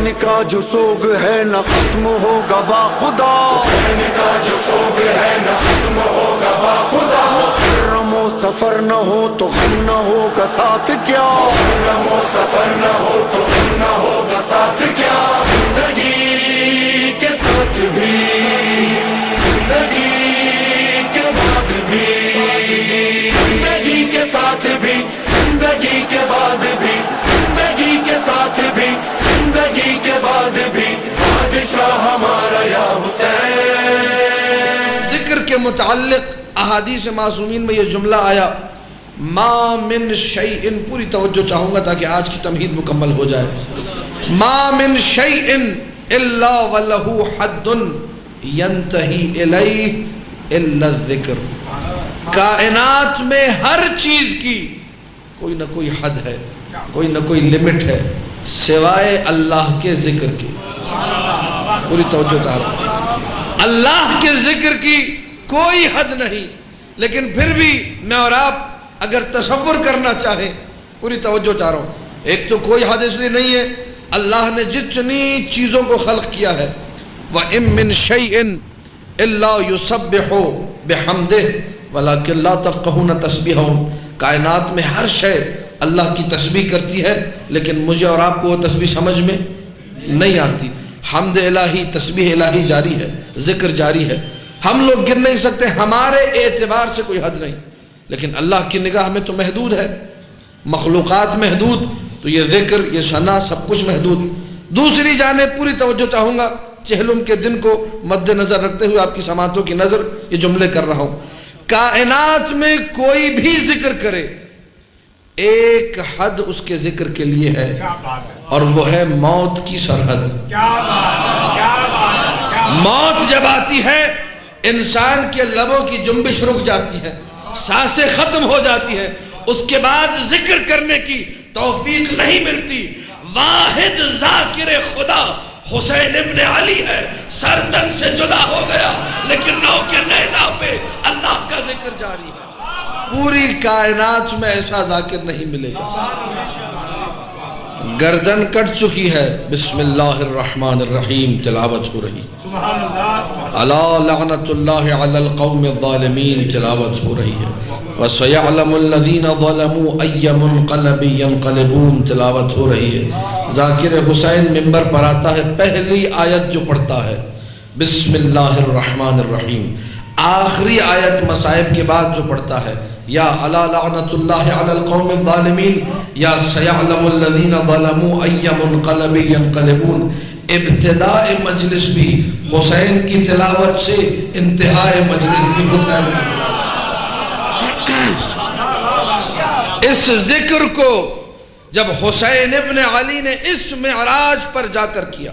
حسین کا جو سوگ ہے نہ ختم ہوگا با خدا، حسین کا جو سوگ ہے نہ ختم ہوگا با خدا، محرم و سفر نہ ہو تو غم نہ ہوگا ساتھ کیا، محرم و سفر نہ ہو تو غم نہ ہوگا ساتھ کیا، زندگی کے ساتھ بھی زندگی کے بعد بھی، زندگی کے ساتھ بھی زندگی کے بعد بھی، زندگی کے ساتھ بھی زندگی کے بعد بھی، بادشاہ ہمارا یا حسین۔ ذکر کے متعلق احادیث معصومین میں یہ جملہ آیا، ما من شیء، پوری توجہ چاہوں گا تاکہ آج کی تمہید مکمل ہو جائے، ما من شیء الا ولہ حد ینتہی الیہ الا الذکر، کائنات میں ہر چیز کی کوئی نہ کوئی حد ہے، کوئی نہ کوئی لمٹ ہے، سوائے اللہ کے ذکر کی۔ پوری توجہ چاہ رہا ہوں، اللہ کے ذکر کی کوئی حد نہیں، لیکن پھر بھی میں اور آپ اگر تصور کرنا چاہیں، پوری توجہ چاہ رہا ہوں، ایک تو کوئی حد اس لیے نہیں ہے، اللہ نے جتنی چیزوں کو خلق کیا ہے، وَإِن مِّن شَيْءٍ إِلَّا يُسَبِّحُ بِحَمْدِهِ وَلَكِنْ لَا تَفْقَهُونَ تَسْبِيحَهُمْ، کائنات میں ہر شے اللہ کی تسبیح کرتی ہے، لیکن مجھے اور آپ کو وہ تسبیح سمجھ میں نہیں آتی۔ حمد الہی، تسبیح الہی جاری ہے، ذکر جاری ہے، ہم لوگ گر نہیں سکتے، ہمارے اعتبار سے کوئی حد نہیں، لیکن اللہ کی نگاہ میں تو محدود ہے، مخلوقات محدود، تو یہ ذکر، یہ ثنا، سب کچھ محدود۔ دوسری جانب پوری توجہ چاہوں گا، چہلم کے دن کو مد نظر رکھتے ہوئے آپ کی سماعتوں کی نظر یہ جملے کر رہا ہوں، کائنات میں کوئی بھی ذکر کرے، ایک حد اس کے ذکر کے لیے ہے، اور وہ ہے موت کی سرحد۔ موت جب آتی ہے، انسان کے لبوں کی جنبش رک جاتی ہے، سانسیں ختم ہو جاتی ہے، اس کے بعد ذکر کرنے کی توفیق نہیں ملتی۔ واحد ذاکر خدا حسین ابن علی ہے، سر تن سے جدا ہو گیا، لیکن نو کے نیزہ پہ اللہ کا ذکر جاری ہے۔ پوری کائنات میں ایسا ذاکر نہیں ملے گا۔ گردن کٹ چکی ہے، بسم اللہ الرحمن الرحیم تلاوت ہو رہی، الا لعنت اللہ علی القوم الظالمین تلاوت ہو رہی ہے، وَسَيَعْلَمُ الَّذِينَ ظَلَمُوا أَيَّ مُنْقَلَبٍ يَنْقَلِبُونَ تلاوت ہو رہی ہے۔ ذاکر حسین ممبر پر آتا ہے، پہلی آیت جو پڑھتا ہے بسم اللہ الرحمن الرحیم، آخری آیت مصائب کے بعد جو پڑھتا ہے یا الا لعنت اللہ علی القوم الظالمین یا سیعلم الذین ظلموا ای منقلب ینقلبون، ابتداء مجلس بھی حسین کی تلاوت سے، انتہاء مجلس بھی حسین کی تلاوت۔ اس ذکر کو جب حسین ابن علی نے اس معراج پر جا کر کیا،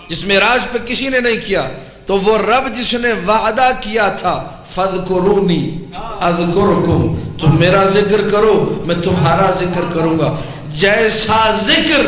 جس معراج پہ کسی نے نہیں کیا، تو وہ رب جس نے وعدہ کیا تھا فَاذْكُرُونِي أَذْكُرْكُمْ، تم میرا ذکر کرو میں تمہارا ذکر کروں گا، جیسا ذکر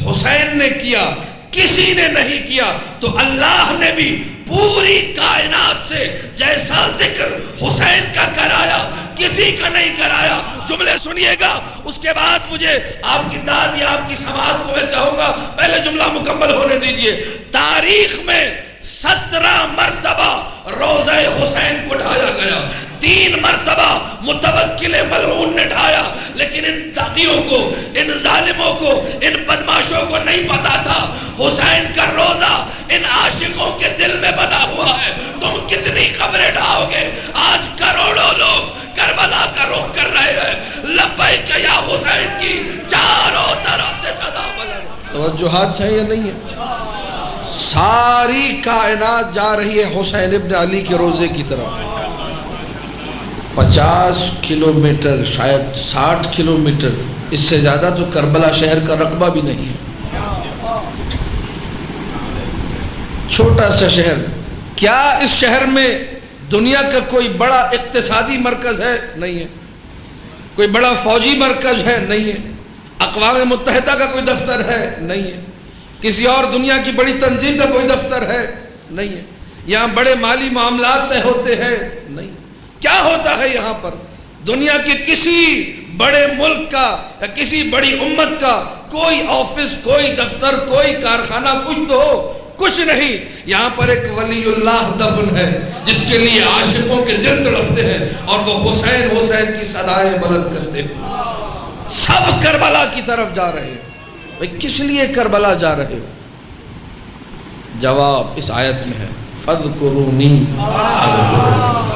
حسین نے کیا کسی نے نہیں کیا، تو اللہ نے بھی پوری کائنات سے جیسا ذکر حسین کا کرایا کسی کا نہیں کرایا۔ جملے سنیے گا، اس کے بعد مجھے آپ کی داد یا آپ کی سماعت کو میں چاہوں گا، پہلے جملہ مکمل ہونے دیجئے۔ تاریخ میں 17 مرتبہ روضہ حسین کو ڈھایا گیا، 3 مرتبہ متوکل ملعون نے ڈھایا، لیکن ان تاغیوں کو، ان ظالموں کو، ان بدماشوں کو نہیں پتا تھا حسین کا روضہ ان عاشقوں کے دل میں بنا ہوا ہے۔ تم کتنی قبریں ڈھاؤ گے؟ آج کروڑوں لوگ کربلا کا رخ کر رہے ہیں، لبیک یا حسین کی چاروں طرف سے صدا بلند۔ توجہات ہے یا نہیں ہے؟ ساری کائنات جا رہی ہے حسین ابن علی کے روزے کی طرف۔ 50 کلومیٹر، شاید 60 کلومیٹر، اس سے زیادہ تو کربلا شہر کا رقبہ بھی نہیں ہے، چھوٹا سا شہر۔ کیا اس شہر میں دنیا کا کوئی بڑا اقتصادی مرکز ہے؟ نہیں ہے۔ کوئی بڑا فوجی مرکز ہے؟ نہیں ہے۔ اقوام متحدہ کا کوئی دفتر ہے؟ نہیں ہے۔ کسی اور دنیا کی بڑی تنظیم کا کوئی دفتر ہے؟ نہیں ہے۔ یہاں بڑے مالی معاملات طے ہوتے ہیں؟ نہیں۔ کیا ہوتا ہے یہاں پر؟ دنیا کے کسی بڑے ملک کا یا کسی بڑی امت کا کوئی آفس، کوئی دفتر، کوئی کارخانہ کچھ تو ہو، کچھ نہیں. یہاں پر ایک ولی اللہ دفن ہے جس کے لیے عاشقوں کے دل تڑپتے ہیں اور وہ حسین حسین کی صدائیں بلند کرتے ہیں. سب کربلا کی طرف جا رہے ہیں. بھئی کس لیے کربلا جا رہے ہو؟ جواب اس آیت میں ہے فَاذْكُرُونِي أَذْكُرُكُمْ.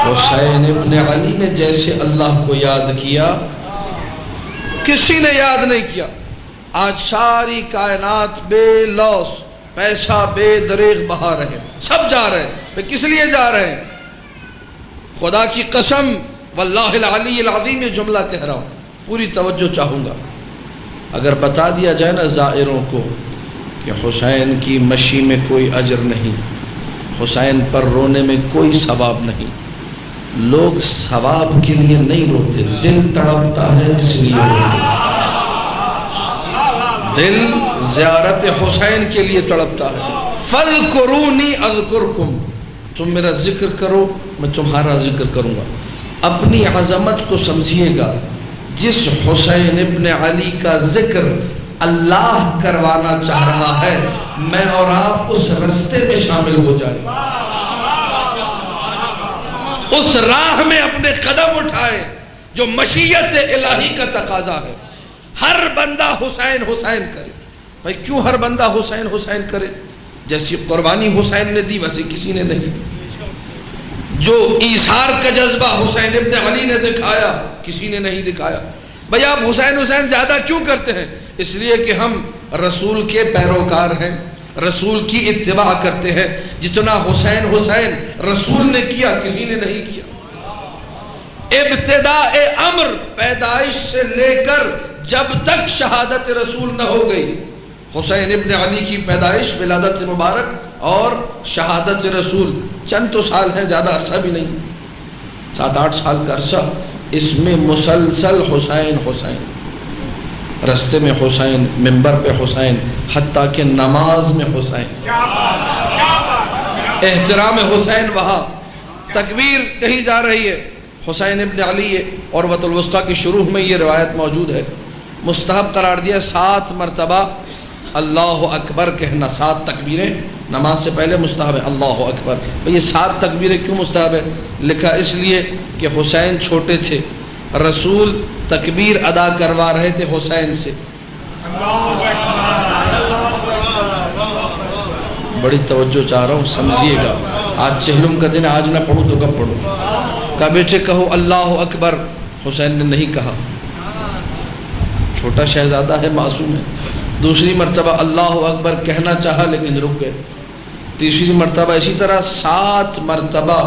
حسین ابن علی نے جیسے اللہ کو یاد کیا کسی نے یاد نہیں کیا. آج ساری کائنات بے لوث، پیسہ بے دریغ بہا رہے ہیں، سب جا رہے ہیں. کس لیے جا رہے ہیں؟ خدا کی قسم واللہ العلی العظیم یہ جملہ کہہ رہا ہوں، پوری توجہ چاہوں گا. اگر بتا دیا جائے نا زائروں کو کہ حسین کی مشی میں کوئی اجر نہیں، حسین پر رونے میں کوئی ثواب نہیں، لوگ ثواب کے لیے نہیں روتے، دل تڑپتا ہے اس لیے روتے ہیں. دل زیارت حسین کے لیے تڑپتا ہے. فَاذْكُرُونِي أَذْكُرْكُمْ. تم میرا ذکر کرو میں تمہارا ذکر کروں گا. اپنی عظمت کو سمجھیے گا. جس حسین ابن علی کا ذکر اللہ کروانا چاہ رہا ہے، میں اور آپ اس رستے میں شامل ہو جائیں، اس راہ میں اپنے قدم اٹھائیں جو مشیت الہی کا تقاضا ہے. ہر بندہ حسین حسین کرے. بھائی کیوں ہر بندہ حسین حسین کرے؟ جیسی قربانی حسین نے دی ویسے کسی نے نہیں. جو ایثار کا جذبہ حسین ابن علی نے دکھایا کسی نے نہیں دکھایا. بھائی آپ حسین حسین زیادہ کیوں کرتے ہیں؟ اس لیے کہ ہم رسول کے پیروکار ہیں، رسول کی اتباع کرتے ہیں. جتنا حسین حسین رسول نے کیا کسی نے نہیں کیا. ابتداء امر پیدائش سے لے کر جب تک شہادت رسول نہ ہو گئی، حسین ابن علی کی پیدائش ولادت مبارک اور شہادت رسول چند تو سال ہیں، زیادہ عرصہ بھی نہیں، 7-8 سال کا عرصہ. اس میں مسلسل حسین حسین، رستے میں حسین، منبر پہ حسین، حتیٰ کہ نماز میں حسین، احترام حسین. وہاں تکبیر کہیں جا رہی ہے حسین ابن علی ہے. اور عروۃ الوثقیٰ کی شروع میں یہ روایت موجود ہے. مستحب قرار دیا 7 مرتبہ اللہ اکبر کہنا. 7 تکبیریں نماز سے پہلے مستحب ہے. اللہ اکبر. یہ 7 تکبیریں کیوں مستحب ہے؟ لکھا اس لیے کہ حسین چھوٹے تھے، رسول تکبیر ادا کروا رہے تھے حسین سے. بڑی توجہ چاہ رہا ہوں، سمجھیے گا. آج چہلم کا دن، آج نہ پڑھوں تو کب پڑھوں؟ کہا بیٹے کہو اللہ اکبر. حسین نے نہیں کہا، چھوٹا شہزادہ ہے، معصوم ہے. دوسری مرتبہ اللہ اکبر کہنا چاہا لیکن رک گئے. تیسری مرتبہ اسی طرح 7 مرتبہ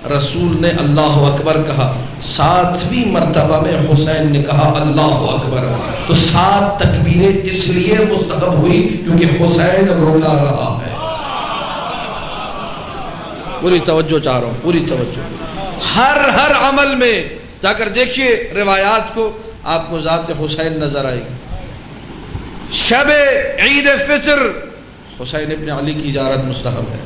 رسول نے اللہ اکبر کہا. 7ویں مرتبہ میں حسین نے کہا اللہ اکبر. تو 7 تکبیریں اس لیے مستحب ہوئی کیونکہ حسین روکا رہا ہے. پوری توجہ چاہ رہا ہوں، پوری توجہ. ہر عمل میں جا کر دیکھیے روایات کو، آپ کو ذات حسین نظر آئے گی. شب عید فطر حسین ابن علی کی زیارت مستحب ہے.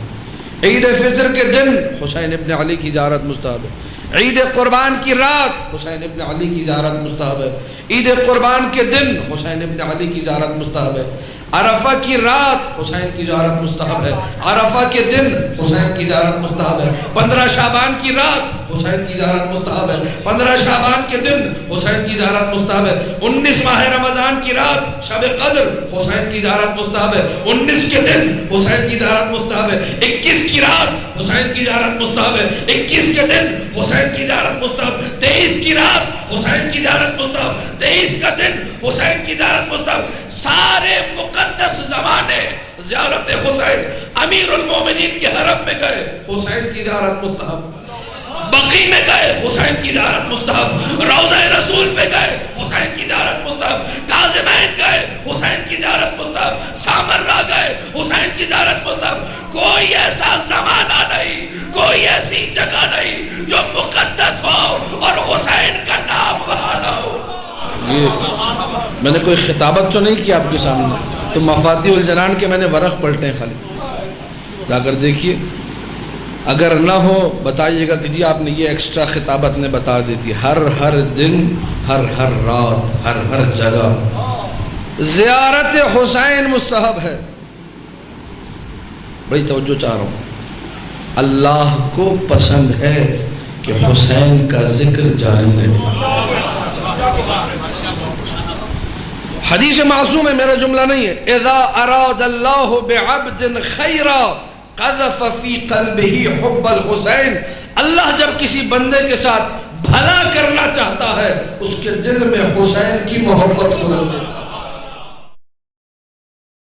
عید فطر کے دن حسین ابن علی کی زیارت مستحب ہے. عید قربان کی رات حسین ابن علی کی زیارت مستحب ہے. عید قربان کے دن حسین ابن علی کی زیارت مستحب ہے. عرفہ کی رات حسین کی زیارت مستحب ہے. عرفہ کے دن حسین کی زیارت مستحب ہے. 15 شعبان کی رات حسین کی زیارت مستحب ہے. 15 شعبان کے دن حسین کی زیارت مستحب ہے. 19 ماہ رمضان کی رات شب قدر حسین کی زیارت مستحب ہے. 19 کے دن حسین کی زیارت مستحب ہے. 21 کی رات حسین کی زیارت مستحب ہے. 21 کے دن حسین کی زیارت مستحب. 23 کی رات حسین کی زیارت مستحب. 23 کا دن حسین کی زیارت مستحب. سارے مقدس زمانے زیارت حسین. امیر المومنین کے حرم میں گئے حسین کی زیارت مستحب. بقی میں گئے حسین کی زیارت مستحب. روضہ رسول میں گئے حسین کی زیارت مستحب. کاظمین گئے حسین کی زیارت مستحب. سامرہ گئے حسین کی زیارت مستحب. کوئی ایسا زمانہ نہیں، کوئی ایسی جگہ نہیں جو مقدس ہو اور حسین کا نام وہاں نہ ہو. یہ میں نے کوئی خطابت تو نہیں کی آپ کے سامنے، تو مفاتیح الجنان کے میں نے ورق پلٹے ہیں خالی. جا کر دیکھیے. اگر نہ ہو بتائیے گا کہ جی آپ نے یہ ایکسٹرا خطابت نے بتا دیتی. ہر دن ہر رات ہر جگہ زیارت حسین مستحب ہے. بڑی توجہ چاہ رہا ہوں. اللہ کو پسند ہے کہ حسین کا ذکر جاری رہے. حدیث معصوم ہے، میرا جملہ نہیں ہے. اذا اراد اللہ بعبد خیرا قذف فی قلبہ حب الحسین. اللہ جب کسی بندے کے ساتھ بھلا کرنا چاہتا ہے اس کے دل میں حسین کی محبت کو رکھ دیتا ہے.